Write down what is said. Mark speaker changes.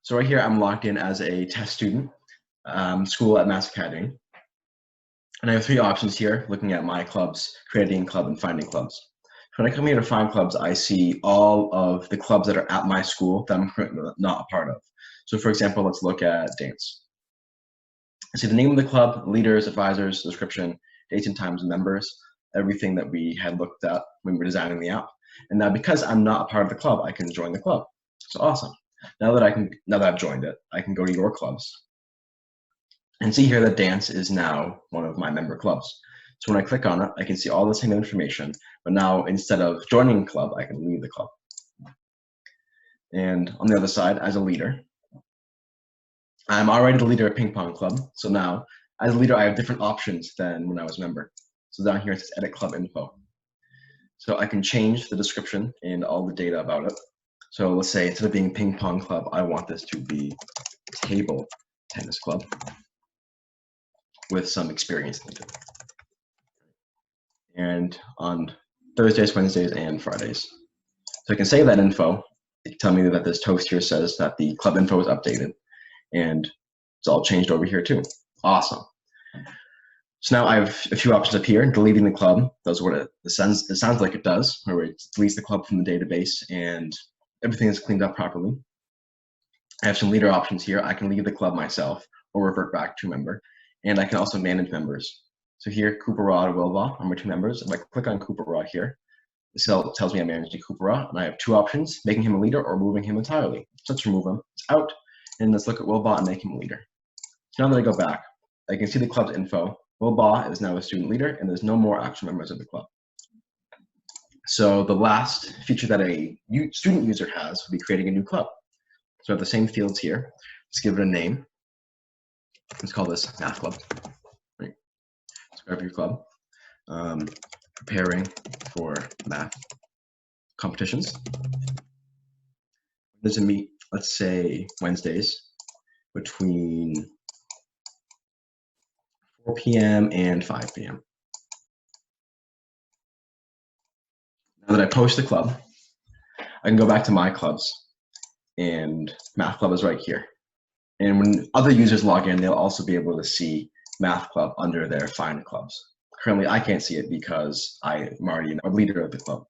Speaker 1: So right here, I'm logged in as a test student, school at Mass Academy. And I have three options here, looking at my clubs, creating a club, and finding clubs. When I come here to find clubs, I see all of the clubs that are at my school that I'm currently not a part of. So for example, let's look at dance. I see the name of the club, leaders, advisors, description, dates and times, members, everything that we had looked at when we were designing the app. And now because I'm not a part of the club, I can join the club. So awesome. Now that I've joined it, I can go to your clubs and see here that dance is now one of my member clubs. So when I click on it, I can see all the same information, but now instead of joining a club, I can leave the club. And on the other side, as a leader, I'm already the leader of ping pong club. So now, as a leader, I have different options than when I was a member. So down here it says edit club info. So I can change the description and all the data about it. So let's say instead of being ping pong club, I want this to be table tennis club with some experience needed. And on Thursdays, Wednesdays, and Fridays. So I can save that info. It tell me that this toast here says that the club info is updated, and it's all changed over here too. Awesome. So now I have a few options up here. Deleting the club does what it sounds like it does, where it deletes the club from the database and everything is cleaned up properly. I have some leader options here. I can leave the club myself or revert back to a member, and I can also manage members. So here, Cooper Raw and Wilbaugh are my two members. If I click on Cooper Raw here, this tells me I'm managing Cooper Raw, and I have two options, making him a leader or removing him entirely. So let's remove him, it's out, and let's look at Wilbaugh and make him a leader. So now that I go back, I can see the club's info. Wilbaugh is now a student leader, and there's no more actual members of the club. So the last feature that a student user has would be creating a new club. So I have the same fields here. Let's give it a name. Let's call this Math Club. Right. Describe your club. Preparing for math competitions. Does it meet, let's say, Wednesdays between 4 p.m. and 5 p.m. Now that I post the club, I can go back to my clubs, and Math Club is right here. And when other users log in, they'll also be able to see Math Club under their Find Clubs. Currently, I can't see it because I am already a leader of the club.